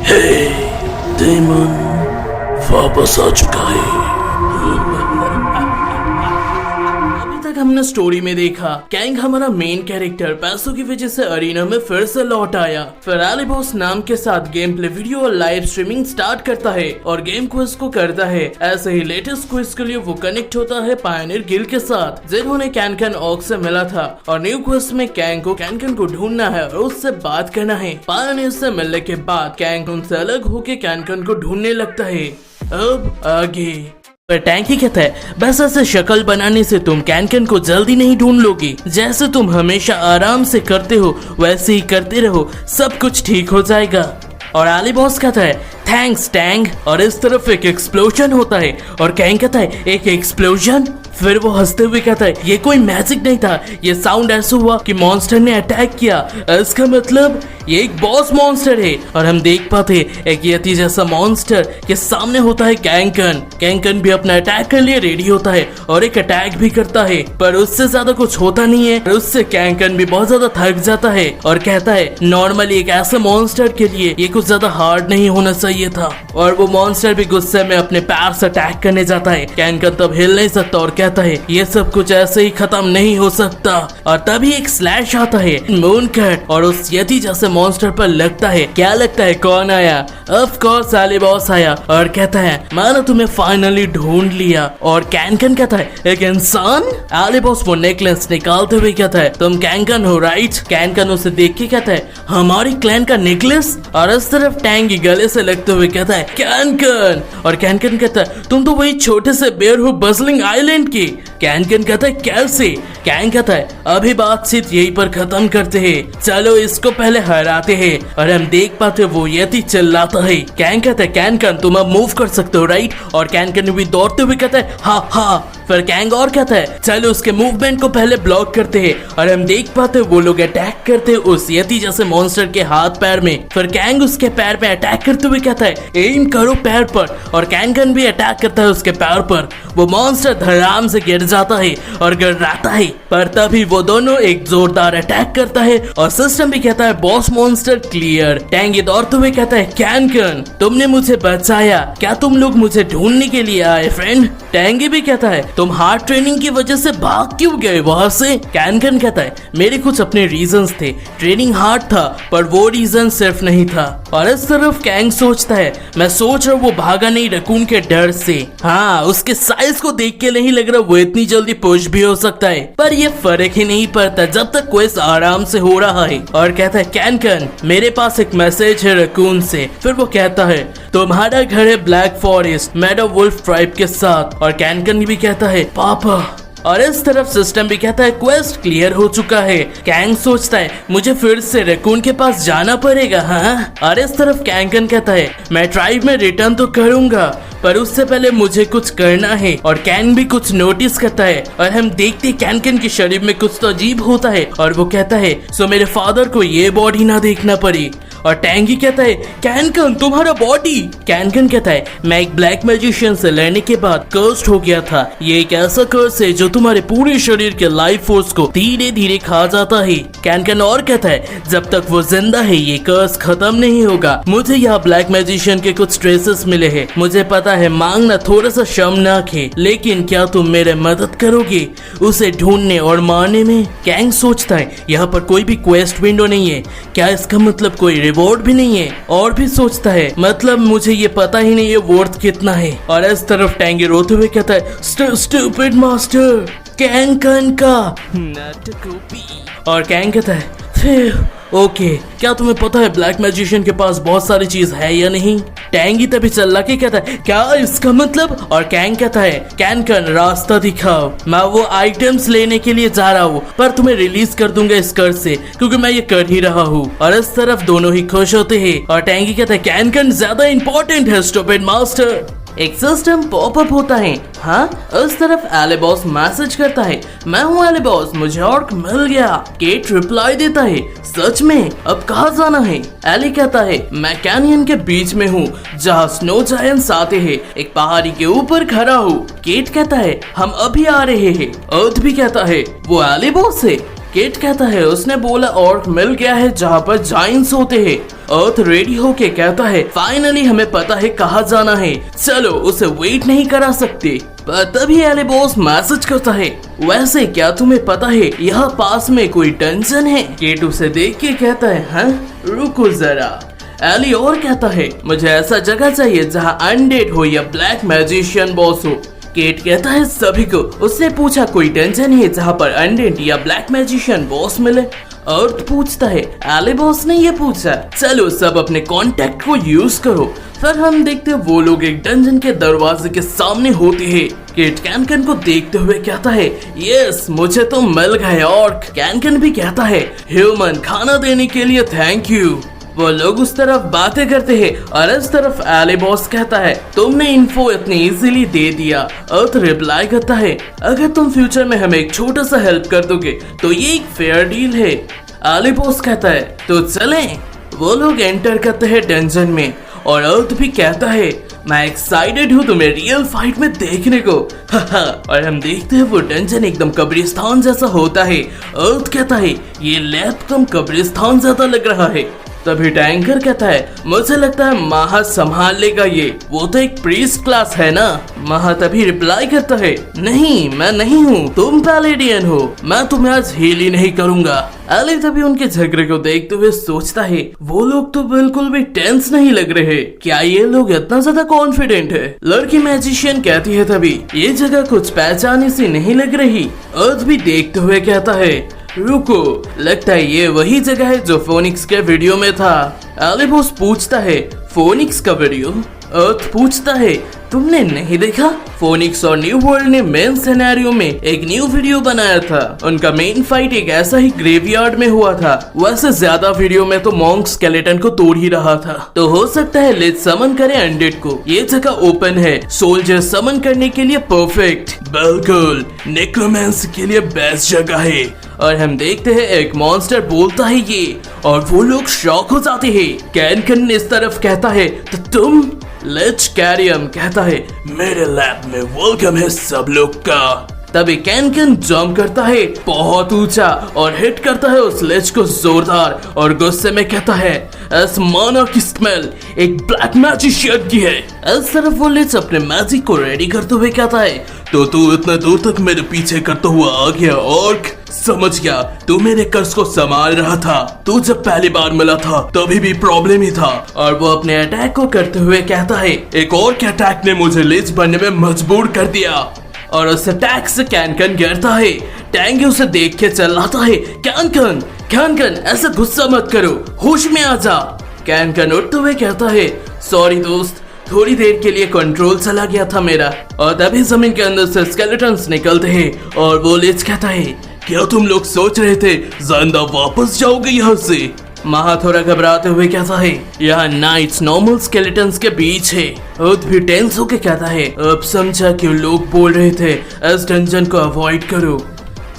हे daemon वापस आ चुका है। हमने स्टोरी में देखा कैंग हमारा मेन कैरेक्टर पैसों की वजह से अरीना में फिर से लौट आया। फिर एलिबॉस नाम के साथ गेम प्ले वीडियो और लाइव स्ट्रीमिंग स्टार्ट करता है और गेम क्विज को करता है। ऐसे ही लेटेस्ट क्विज के लिए वो कनेक्ट होता है पायनियर गिल्ड के साथ जिन्होंने कैन ऑक से मिला था और न्यू क्विज में कैंग को कैन को ढूंढना है और उससे बात करना है। पायनियर से मिलने के बाद कैंग उनसे अलग होके कैन को ढूंढने लगता है। अब आगे पर टैंकी कहता है बस ऐसे शक्ल बनाने से तुम कैन को जल्दी नहीं ढूंढ लोगे। जैसे तुम हमेशा आराम से करते हो वैसे ही करते रहो, सब कुछ ठीक हो जाएगा। और एलिबॉस कहता है थैंक्स टैंग। और इस तरफ एक एक्सप्लोजन होता है और कैंग कहता है एक एक्सप्लोजन। फिर वो हंसते हुए कहता है ये कोई मैजिक नहीं था, ये साउंड ऐसा हुआ कि मॉन्स्टर ने अटैक किया। इसका मतलब ये एक बॉस मॉन्स्टर है। और हम देख पाते एक यति जैसा मॉन्स्टर के सामने होता है कैंकन भी अपना अटैक के लिए रेडी होता है और एक अटैक भी करता है, पर उससे ज्यादा कुछ होता नहीं है। उससे कैंकन भी बहुत ज्यादा थक जाता है और कहता है नॉर्मली एक ऐसे मॉन्स्टर के लिए ये कुछ ज्यादा हार्ड नहीं होना चाहिए था। और वो मॉन्स्टर भी गुस्से में अपने पैर से अटैक करने जाता है। कैंकन तब हिल नहीं सकता और कहता है ये सब कुछ ऐसे ही खत्म नहीं हो सकता। और तभी एक स्लैश आता है मून कट और उस यति जैसे मॉन्स्टर पर लगता है। क्या लगता है कौन आया? ऑफ कोर्स एलिबॉस आया और कहता है मैंने तुम्हें फाइनली ढूंढ लिया। और कैंकन कहता है एक इंसान? एलिबॉस वो नेकलेस निकालते हुए कहता है तुम कैंकन हो राइट? कैंकन उसे देख के कहता है हमारी क्लैन का नेकलेस। और इस तरफ टैंगी गले से लगते हुए कहता है कैंकन। और कैंकन कहता है तुम तो वही छोटे से बेर हो बजलिंग आइलैंड की। कैंकन कहता है कैसे? कैंग कहता है अभी बातचीत यहीं पर खत्म करते हैं, चलो इसको पहले हराते हैं। और हम देख पाते वो यति चिल्लाता है। कैंग कहता है कैंकन तुम अब मूव कर सकते हो राइट? और कैंकन भी दौड़ते हुए कहता है हाँ। फिर कैंग और कहता है चलो उसके मूवमेंट को पहले ब्लॉक करते हैं। और हम देख पाते वो लोग अटैक करते हैं उस यति जैसे मॉन्स्टर के हाथ पैर में। फिर कैंग उसके पैर पे अटैक करते हुए कहता है एम करो पैर पर। और कैंकन भी अटैक करता है उसके पैर पर। वो मॉन्स्टर धड़ाम से गिर जाता है और गिड़ाता है, पर तभी वो दोनों एक जोरदार अटैक करता है और सिस्टम भी कहता है बॉस मॉन्स्टर क्लियर। टैंगी दौड़ते हुए कहता है कैंकन तुमने मुझे बचाया, क्या तुम लोग मुझे ढूंढने के लिए आए फ्रेंड? टैंगी भी कहता है तुम हार्ड ट्रेनिंग की वजह से भाग क्यों गए वहां से? कैंकन कहता है मेरे कुछ अपने रीजंस थे, ट्रेनिंग हार्ड था पर वो रीजन सिर्फ नहीं था। और इस तरफ कैंग सोचता है मैं सोच रहा हूँ वो भागा नहीं रकून के डर से। हाँ उसके साइज को देख के नहीं लग रहा वो इतनी जल्दी पुश भी हो सकता है, पर ये फर्क ही नहीं पड़ता जब तक क्वेस्ट आराम से हो रहा है। और कहता है कैंकन मेरे पास एक मैसेज है रकून से। फिर वो कहता है तुम्हारा घर है ब्लैक फॉरेस्ट मैडो वुल्फ ट्राइब के साथ। और कैंकन भी कहता है पापा। और इस तरफ सिस्टम भी कहता है क्वेस्ट क्लियर हो चुका है। कैंग सोचता है मुझे फिर से रकून के पास जाना पड़ेगा। हाँ। और इस तरफ कैंकन कहता है मैं ट्राइब में रिटर्न तो करूंगा पर उससे पहले मुझे कुछ करना है। और कैंग भी कुछ नोटिस करता है और हम देखते कैंकन के शरीर में कुछ तो अजीब होता है। और वो कहता है सो मेरे फादर को ये बॉडी ना देखना पड़ी। और टैंगी कहता है कैंकन तुम्हारा बॉडी। कैंकन कहता है मैं एक ब्लैक मैजिशियन से लड़ने के बाद कर्स्ड हो गया था। ये एक ऐसा कर्स है जो तुम्हारे पूरे शरीर के लाइफ फोर्स को धीरे धीरे खा जाता है। कैंकन और कहता है जब तक वो जिंदा है ये कर्स खत्म नहीं होगा। मुझे यहाँ ब्लैक मैजिशियन के कुछ ट्रेसेस मिले हैं। मुझे पता है मांगना थोड़ा सा शर्मनाक है, लेकिन क्या तुम मेरे मदद करोगे उसे ढूंढने और मारने में? कैंग सोचता है यहाँ पर कोई भी क्वेस्ट विंडो नहीं है, क्या इसका मतलब कोई रिवॉर्ड भी नहीं है? और भी सोचता है मतलब मुझे ये पता ही नहीं है वर्थ कितना है। और इस तरफ टैंगी रोते हुए कहता है स्टूपिड मास्टर कैंकन का नाटकोपी। और कैंग कहता है ओके क्या तुम्हें पता है ब्लैक मैजिशियन के पास बहुत सारी चीज है या नहीं? टैंगी तभी चल्ला के कहता है क्या इसका मतलब? और कैंग कहता है कैंकन रास्ता दिखाओ, मैं वो आइटम्स लेने के लिए जा रहा हूँ पर तुम्हें रिलीज कर दूंगा इस कर्ज से क्योंकि मैं ये कर ही रहा हूँ। और इस तरफ दोनों ही खुश होते हैं और टैंगी कहता है कैंकन ज्यादा इंपॉर्टेंट है स्टूपिड मास्टर। एक सिस्टम पॉपअप होता है। हाँ उस तरफ एलिबॉस मैसेज करता है मैं हूँ एलिबॉस, मुझे ऑर्क मिल गया। केट रिप्लाई देता है सच में? अब कहाँ जाना है? एली कहता है मैं कैनियन के बीच में हूँ जहाँ स्नो जायंट्स आते हैं, एक पहाड़ी के ऊपर खड़ा हूँ। केट कहता है हम अभी आ रहे हैं। अर्थ भी कहता है वो एलिबॉस है। केट कहता है उसने बोला ऑर्क मिल गया है जहाँ पर जाइंट्स होते हैं। अर्थ रेडी होके कहता है फाइनली हमें पता है कहाँ जाना है, चलो उसे वेट नहीं करा सकते। पर तभी एलिबॉस मैसेज करता है वैसे क्या तुम्हें पता है यहाँ पास में कोई डंजन है। केट उसे देख के कहता है हाँ रुको जरा। एली और कहता है मुझे ऐसा जगह चाहिए जहाँ अनडेड हो या ब्लैक मैजिशियन बॉस हो। केट कहता है सभी को। उसने पूछा कोई डंजन है जहाँ पर अनडेड या ब्लैक मैजिशियन बॉस मिले। अर्थ पूछता है एलिबॉस ने ये पूछा, चलो सब अपने कॉन्टेक्ट को यूज करो। फिर हम देखते हैं वो लोग एक डंजन के दरवाजे के सामने होते हैं। केट कैनकन को देखते हुए कहता है यस मुझे तो मिल गए ऑर्क। कैनकन भी कहता है ह्यूमन खाना देने के लिए थैंक यू। वो लोग उस तरफ बातें करते हैं और इस तरफ एलिबॉस कहता है तुमने इन्फो इतनी इजीली दे दिया। अर्थ रिप्लाई करता है अगर तुम फ्यूचर में हमें एक छोटा सा हेल्प कर दोगे तो ये एक फेयर डील है। एलिबॉस कहता है तो चलें। वो लोग एंटर करते हैं डंजन में और अर्थ भी कहता है मैं एक्साइटेड हूँ तुम्हें रियल फाइट में देखने को। और हम देखते हैं वो डंजन एकदम कब्रिस्तान जैसा होता है। अर्थ कहता है ये लैब कम कब्रिस्तान ज्यादा लग रहा है। तभी टैंकर कहता है मुझे लगता है महा संभाल लेगा ये, वो तो एक प्रीस्ट क्लास है ना। महा तभी रिप्लाई करता है नहीं मैं नहीं हूँ, तुम पैलेडियन हो, मैं तुम्हें आज हील ही नहीं करूंगा। एली तभी उनके झगड़े को देखते हुए सोचता है वो लोग तो बिल्कुल भी टेंस नहीं लग रहे, क्या ये लोग इतना ज्यादा कॉन्फिडेंट है। लड़की मैजिशियन कहती है तभी ये जगह कुछ पहचाने सी नहीं लग रही। अर्थ भी देखते हुए कहता है रुको लगता है ये वही जगह है जो फोनिक्स के वीडियो में था। एलिबॉस पूछता है फोनिक्स का वीडियो। अर्थ पूछता है तुमने नहीं देखा? फोनिक्स और न्यू वर्ल्ड ने मेन सिनेरियो में एक न्यू वीडियो बनाया था। उनका मेन फाइट एक ऐसा ही ग्रेवयार्ड में हुआ था। वैसे ज्यादा वीडियो में तो मॉन्क स्केलेटन को तोड़ ही रहा था, तो हो सकता है लेट समन करे अनडेड को। ये जगह ओपन है सोल्जर समन करने के लिए परफेक्ट। बिल्कुल नेक्रोमेंसी के लिए बेस्ट जगह है। और हम देखते हैं एक मॉन्स्टर बोलता है ये और वो लोग शॉक हो जाते हैं। कैनकन इस तरफ कहता है तो तुम लेट्स कैरियम कहता है मेरे लैब में वेलकम है सब लोग का। तभी कैनकन जंप करता है बहुत ऊंचा और हिट करता है उस लेच को जोरदार और गुस्से में कहता है इस माना की स्मेल एक ब्लैक मैजिशियन की है। इस तरफ वो लेच अपने मैजिक को रेडी करते हुए कहता है तो तू इतना दूर तक मेरे पीछे करता हुआ आ गया ऑर्क, समझ गया तू मेरे कर्ज को संभाल रहा था। तू जब पहली बार मिला था तभी भी प्रॉब्लम ही था। और वो अपने अटैक को करते हुए कहता है एक और के अटैक ने मुझे लेच बनने में मजबूर कर दिया। और उस अटैक से कैनकन गिरता है। टैंग उसे देख के चिल्लाता है कैनकन कैनकन ऐसा गुस्सा मत करो, होश में आ जा। कैनकन उठते हुए कहता है सॉरी दोस्त, थोड़ी देर के लिए कंट्रोल चला गया था मेरा। और तभी जमीन के अंदर से स्केलेटन्स निकलते हैं और वो लेच कहता है क्या तुम लोग सोच रहे थे जिंदा वापस जाओगे यहाँ से? महा थोड़ा घबराते हुए कहता है यहाँ नाइट्स नॉर्मल स्केलेटन्स के बीच है। अर्थ भी टेंस होके कहता है अब समझा क्यों लोग बोल रहे थे इस डंजन को अवॉइड करो,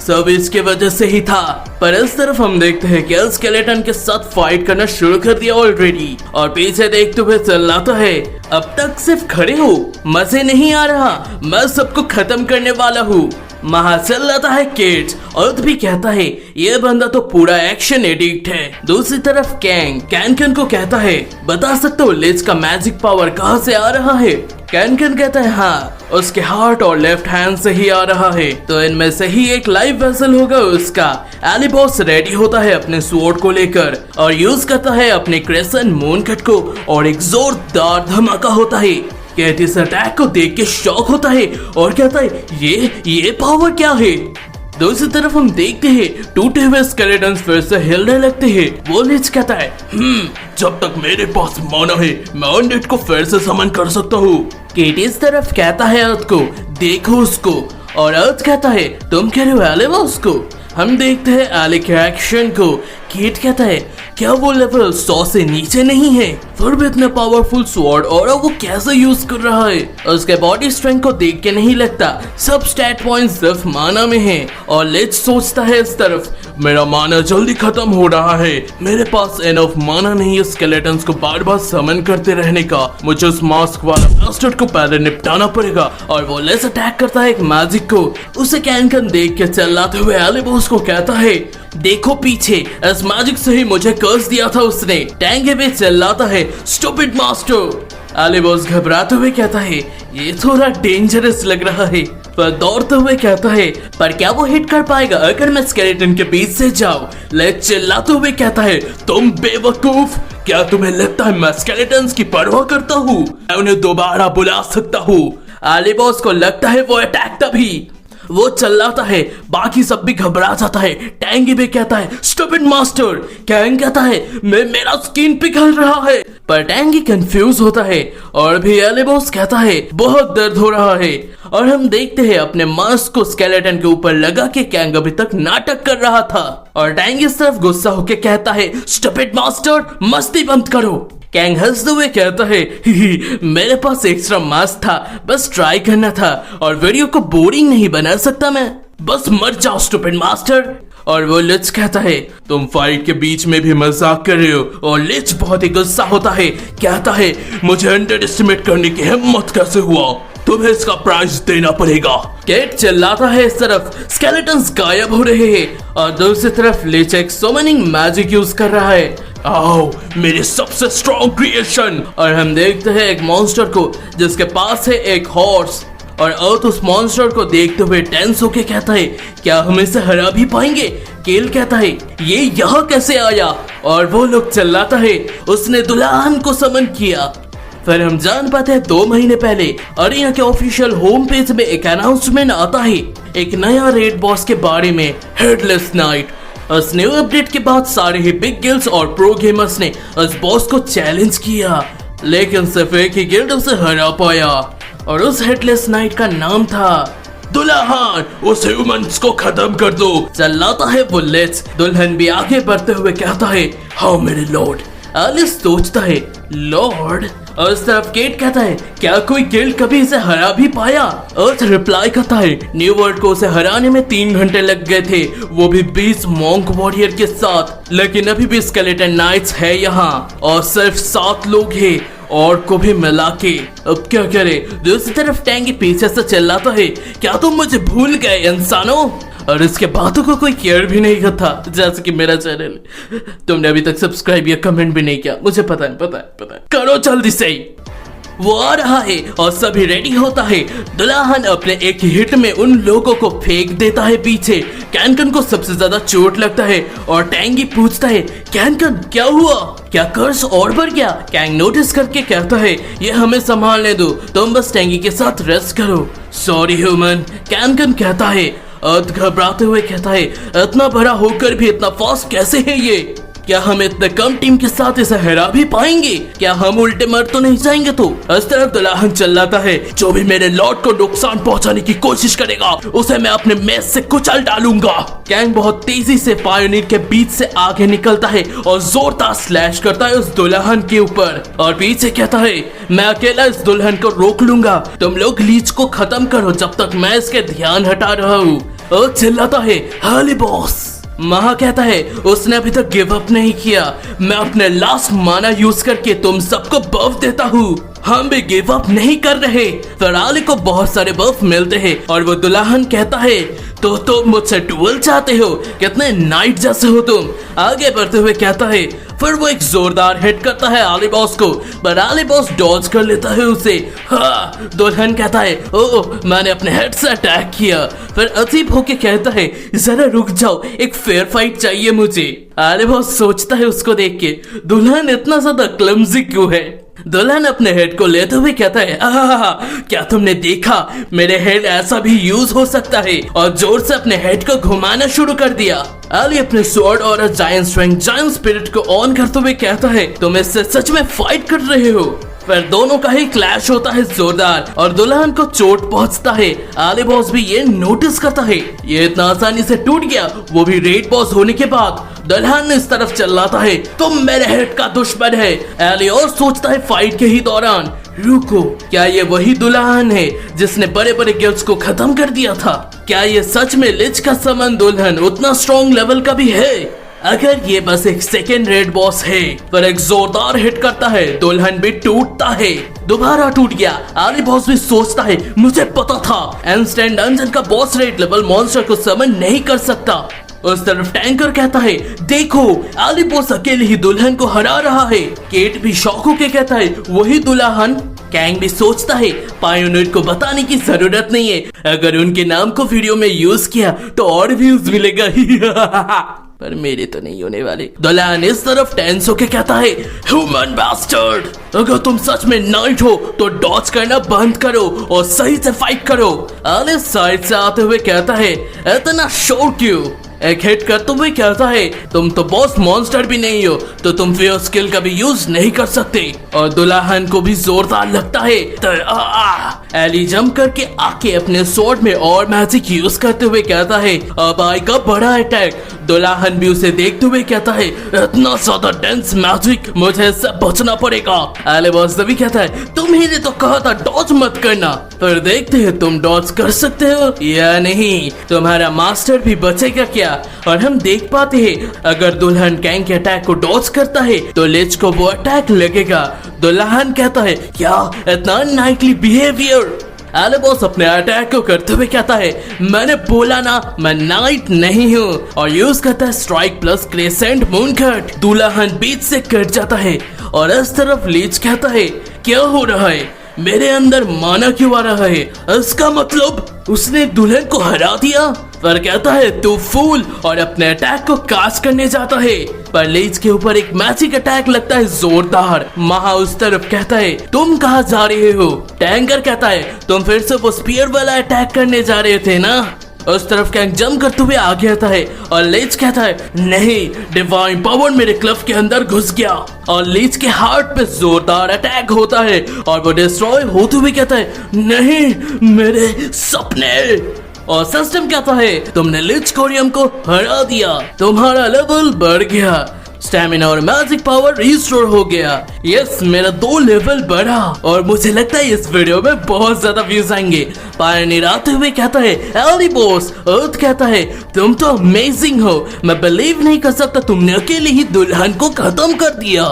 सब इसके वजह से ही था। पर इस तरफ हम देखते हैं कि स्केलेटन के साथ फाइट करना शुरू कर दिया ऑलरेडी। और पीछे देखते हुए चिल्लाता है अब तक सिर्फ खड़े हो, मजे नहीं आ रहा, मैं सबको खत्म करने वाला हूँ। महा चिल्लाता है केट। अर्थ भी कहता है ये बंदा तो पूरा एक्शन एडिक्ट है। दूसरी तरफ कैनकन को कहता है बता सकते हो लेज का मैजिक पावर कहाँ से आ रहा है? कैनकन कहता है हाँ उसके हार्ट और लेफ्ट हैंड से ही आ रहा है, तो इनमें से ही एक लाइव वेसल होगा उसका। एलिबॉस रेडी होता है अपने स्वॉर्ड को लेकर और यूज करता है अपने क्रेसेंट मूनकट को और एक जोरदार धमाका होता है। कैट इस अटैक को देख के शॉक होता है और कहता है ये पावर क्या है? दूसरी तरफ हम देखते हैं टूटे हुए स्केलेटन्स फिर से हिलने लगते हैं। वो लिच कहता है जब तक मेरे पास माना है मैं अनडेड को फिर से समन कर सकता हूँ। केट इस तरफ कहता है अर्थ को देखो उसको, और अर्थ कहता है तुम कह रहे हो एलिबॉस को? हम देखते हैं एली के एक्शन को। केट कहता है क्या वो लेवल 100 से नीचे नहीं है? फिर भी इतना पावरफुल स्वॉर्ड और वो कैसे यूज कर रहा है? उसके बॉडी स्ट्रेंथ को देख के नहीं लगता सब स्टैट पॉइंट्स सिर्फ माना में है। और लिच सोचता है इस तरफ मेरा माना जल्दी खत्म हो रहा है, मेरे पास एनफ माना नहीं है स्केलेटन्स को बार बार समन करते रहने का, मुझे उस मास्क वाला बास्टर्ड को पहले निपटाना पड़ेगा। और वो लेस अटैक करता है एक मैजिक को। उसे कैन देख के चिल्लाते हुए एलिबॉस को कहता है देखो पीछे, इस मैजिक से ही मुझे कर्स दिया था उसने। टैंगे भी चिल्लाता है स्टूपिड मास्टर। एलिबॉस घबराते हुए कहता है ये थोड़ा डेंजरस लग रहा है, पर दौड़ते हुए कहता है पर क्या वो हिट कर पाएगा अगर मैं स्केलेटन के बीच से जाऊं? लेच चिल्लाते हुए कहता है तुम बेवकूफ, क्या तुम्हें लगता है मैं स्केलेटन्स की परवाह करता हूँ? मैं उन्हें दोबारा बुला सकता हूँ। एलिबॉस को लगता है वो अटैक तभी वो चिल्लाता है, बाकी सब भी घबरा जाता है। टैंगी भी कहता है स्टूपिड मास्टर। कैंग कहता है मेरा स्किन पिघल रहा है, पर टैंगी कंफ्यूज होता है। और भी एलिबॉस कहता है बहुत दर्द हो रहा है। और हम देखते हैं अपने मास्क को स्केलेटन के ऊपर लगा के कैंग अभी तक नाटक कर रहा था। और टैंगी सिर्फ गुस्सा होके कहता है स्टूपिड मास्टर मस्ती बंद करो। कैंग हंसते हुए कहता है मेरे पास एक्स्ट्रा मास्क था, बस ट्राई करना था और वीडियो को बोरिंग नहीं बना सकता मैं, बस मर जाओ स्टूपिड मास्टर। और वो लिच कहता है तुम फाइट के बीच में भी मजाक कर रहे हो। और लिच बहुत ही गुस्सा होता है, कहता है मुझे अंडर एस्टिमेट करने की हिम्मत कैसे हुआ, तुम्हें इसका प्राइस देना पड़ेगा। केट चिल्लाता है इस तरफ स्केलेटन्स गायब हो रहे हैं और दूसरी तरफ लिच एक समनिंग मैजिक यूज कर रहा है। आओ मेरे सबसे स्ट्रॉन्ग क्रिएशन। और हम देखते हैं एक मॉन्स्टर को जिसके पास है एक हॉर्स। और अर्थ उस मॉन्स्टर को देखते हुए टेंस होके कहता है क्या हम इसे हरा भी पाएंगे? केल कहता है ये यहाँ कैसे आया? और वो लोग चिल्लाता है उसने दुल्हन को समन किया। फिर हम जान पाते हैं 2 महीने पहले अरीना के ऑफिशियल होम पेज में एक अनाउंसमेंट आता है एक नया रेड बॉस के बारे में, हेडलेस नाइट। उस न्यू अपडेट के बाद सारे ही बिग गिल्ड्स और प्रो गेमर्स ने उस बॉस को चैलेंज किया, लेकिन सिर्फ एक ही गिल्ड उसे हरा पाया और उस हेडलेस नाइट का नाम था दुल्हन। उस ह्यूमंस को खत्म कर दो, चिल्लाता है वो लिच। दुल्हन भी आगे बढ़ते हुए कहता है हाँ मेरे लॉर्ड। एलिस सोचता है लॉर्ड। और उस तरफ केट कहता है क्या कोई गिल्ड कभी इसे हरा भी पाया? अर्थ रिप्लाई करता है न्यू वर्ल्ड को उसे हराने में 3 घंटे लग गए थे, वो भी 20 मॉन्क वॉरियर के साथ, लेकिन अभी भी स्केलेटन नाइट्स है यहाँ और सिर्फ 7 लोग हैं और को भी मिला के। अब क्या करे? दूसरी तरफ टैंगी पीछे से चिल्लाता है क्या तुम मुझे भूल गए इंसानों? और इसके बातों को कोई केयर भी नहीं करता, जैसे कि मेरा चैनल। तुमने अभी तक सब्सक्राइब या कमेंट भी नहीं किया, मुझे पता है करो जल्दी से। वो आ रहा है और सभी रेडी होता है। दुल्हन अपने एक हिट में उन लोगों को फेंक देता है पीछे। कैन को सबसे ज्यादा चोट लगता है और टैंगी पूछता है कैन क्या हुआ, क्या कर्स और बढ़ गया? कैंग नोटिस करके कहता है ये हमें संभालने दो, तुम बस टैंगी के साथ रेस्ट करो। सॉरी ह्यूमन, कैन कहता है। अर्थ घबराते हुए कहता है इतना बड़ा होकर भी इतना फास्ट कैसे है ये? क्या हम इतने कम टीम के साथ इसे हरा भी पाएंगे? क्या हम उल्टे मर तो नहीं जाएंगे? तो इस तरफ दुल्हन चिल्लाता है जो भी मेरे लॉर्ड को नुकसान पहुंचाने की कोशिश करेगा उसे मैं अपने मेज से कुचल डालूंगा। कैंग बहुत तेजी से पायोनियर के बीच से आगे निकलता है और जोरदार स्लैश करता है उस दुल्हन के ऊपर और पीछे कहता है मैं अकेला इस दुल्हन को रोक लूंगा, तुम लोग लीच को खत्म करो जब तक मैं इसके ध्यान हटा रहा हूँ। और चिल्लाता है हाली बॉस। महा कहता है उसने अभी तक गिव अप नहीं किया, मैं अपने लास्ट माना यूज करके तुम सबको बफ देता हूँ, हम भी गिव अप नहीं कर रहे। फराली को बहुत सारे बफ मिलते हैं और वो दुल्हन कहता है तो तुम मुझसे डुअल चाहते हो, कितने नाइट जैसे हो तुम। आगे बढ़ते हुए कहता है फिर वो एक जोरदार हिट करता है आली बॉस को, पर आली बॉस डॉज कर लेता है उसे। हाँ, दुल्हन कहता है ओह मैंने अपने हेड से अटैक किया। फिर अजीब होके कहता है जरा रुक जाओ, एक फेयर फाइट चाहिए मुझे। आली बॉस सोचता है उसको देख के दुल्हन इतना ज्यादा क्लमजी क्यों है। दुल्हन अपने हेड को लेते हुए कहता है क्या तुमने देखा मेरे हेड ऐसा भी यूज हो सकता है, और जोर से अपने हेड को घुमाना शुरू कर दिया। अली अपने स्वॉर्ड और जायंट स्ट्रेंथ जायंट स्पिरिट को ऑन करते हुए कहता है तुम इससे सच में फाइट कर रहे हो। फिर दोनों का ही क्लैश होता है जोरदार और दुल्हन को चोट पहुंचता है। आली बॉस भी ये नोटिस करता है ये इतना आसानी से टूट गया, वो भी रेड बॉस होने के बाद। दुल्हन इस तरफ चिल्लाता है, तुम मेरे हिट का दुश्मन है। एली और सोचता है फाइट के ही दौरान, रुको, क्या ये वही दुल्हन है जिसने बड़े बड़े गिल्ड्स को खत्म कर दिया था? क्या ये सच में लिच का समन दुल्हन उतना स्ट्रॉन्ग लेवल का भी है? अगर ये बस एक सेकेंड रेड बॉस है, पर एक जोरदार हिट करता है, दुल्हन भी टूटता है। दोबारा टूट गया। एली बॉस भी सोचता है, मुझे पता था एंस्टेंट डंजन का बॉस रेड लेवल मॉन्स्टर को समन नहीं कर सकता। उस तरफ टैंकर कहता है, देखो एली बॉस अकेले ही दुल्हन को हरा रहा है। केट भी शॉक होके कहता है, वही दुल्हन। कैंग भी सोचता है, पायोनियर को बताने की जरूरत नहीं है, अगर उनके नाम को वीडियो में यूज किया तो और व्यूज मिलेगा। पर मेरे तो नहीं होने वाले। दुल्हन इस तरफ टेंस होके कहता है, ह्यूमन बास्टर्ड, अगर तुम सच में नाइट हो तो डॉज करना बंद करो और सही से फाइट करो। एली साइड से आते हुए कहता है, इतना शोर क्यों? एक हिट करते हुए कहता है, तुम तो बॉस मॉन्स्टर भी नहीं हो, तो तुम फिर स्किल का भी यूज नहीं कर सकते। और दुल्हन को भी जोरदार लगता है। एली जंप करके आके अपने स्वॉर्ड में और मैजिक यूज करते हुए कहता है, अब आएगा बड़ा अटैक। दुल्हन भी उसे देखते हुए कहता है, इतना ज्यादा डेंस मैजिक, मुझे इससे बचना पड़ेगा। एली बॉस भी कहता है, तुम्ही ने तो कहा था डॉज मत करना, पर देखते हैं तुम डॉज कर सकते हो या नहीं। तुम्हारा मास्टर भी बचेगा क्या? और हम देख पाते हैं, अगर दुल्हन कैंग के अटैक को डॉज करता है तो लिच को वो अटैक लगेगा। दुल्हन कहता है, क्या इतना नाइटली बिहेवियर? एली बॉस अपने अटैक को करते हुए कहता है, मैंने बोला ना मैं नाइट नहीं हूँ, और यूज करता है strike plus crescent moon cut. दुल्हन बीच से कट जाता है और इस तरफ लीच कहता है, क्या हो रहा है? मेरे अंदर माना क्यों आ रहा है? इसका मतलब उसने दुल्हन को हरा दिया। पर कहता है, तू फूल, और अपने अटैक को कास्ट करने जाता है, पर लीच के ऊपर एक मैजिक अटैक लगता है जोरदार। महा उस तरफ कहता है, तुम कहाँ जा रहे हो? टैंकर कहता है, तुम फिर से वो स्पीयर वाला अटैक करने जा रहे थे ना? उस तरफ कैंग जंप करते हुए आगे आता है और लीच कहता है, नहीं, डिवाइन पावर मेरे क्लफ के अंदर घुस गया। और लीच के हार्ट पे जोरदार अटैक होता है और वो डिस्ट्रॉय होते हुए कहता है, नहीं, मेरे सपने। और सिस्टम कहता है, तुमने लीच कोरियम को हरा दिया, तुम्हारा लेवल बढ़ गया, स्टैमिना और मैजिक पावर रिस्टोर हो गया। यस, मेरा 2 लेवल बढ़ा और मुझे लगता है इस वीडियो में बहुत ज्यादा व्यूज आएंगे। पायोनियर आते हुए कहता है, एली बॉस। अर्थ कहता है, तुम तो अमेजिंग हो, मैं बिलीव नहीं कर सकता तुमने अकेले ही दुल्हन को खत्म कर दिया,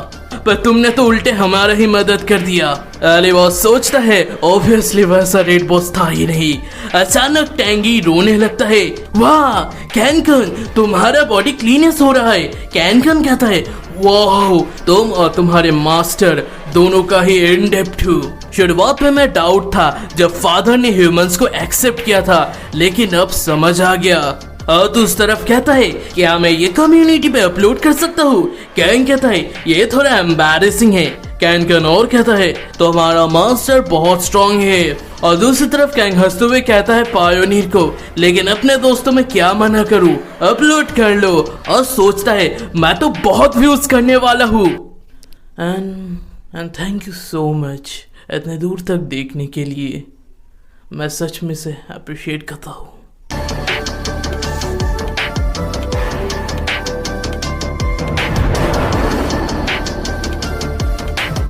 पर तुमने तो उल्टे हमारा ही मदद कर दिया। एली बॉस सोचता है, ऑब्वियसली वैसा रेड बॉस था ही नहीं। अचानक टैंगी रोने लगता है, वाह कैनकन, तुम्हारा बॉडी क्लीनेस हो रहा है। कैनकन कहता है, वाह, तुम और तुम्हारे मास्टर दोनों का ही इन डेप्थ हूँ। शुरुआत में मैं डाउट था जब फादर ने ह्यूमंस को एक्सेप्ट किया था, लेकिन अब समझ आ गया। और तो उस तरफ कहता है, क्या मैं ये कम्युनिटी पे अपलोड कर सकता हूँ? कैंग कहता है, ये थोड़ा एम्बैरेसिंग है। कैंकन और कहता है, तुम्हारा मास्टर बहुत स्ट्रॉन्ग है। और दूसरी तरफ कैंग हंसते हुए कहता है पायोनियर को, लेकिन अपने दोस्तों में क्या मना करूँ, अपलोड कर लो। और सोचता है, मैं तो बहुत व्यूज करने वाला हूँ। And thank you so much इतने दूर तक देखने के लिए, मैं सच में से अप्रिशिएट करता हूँ।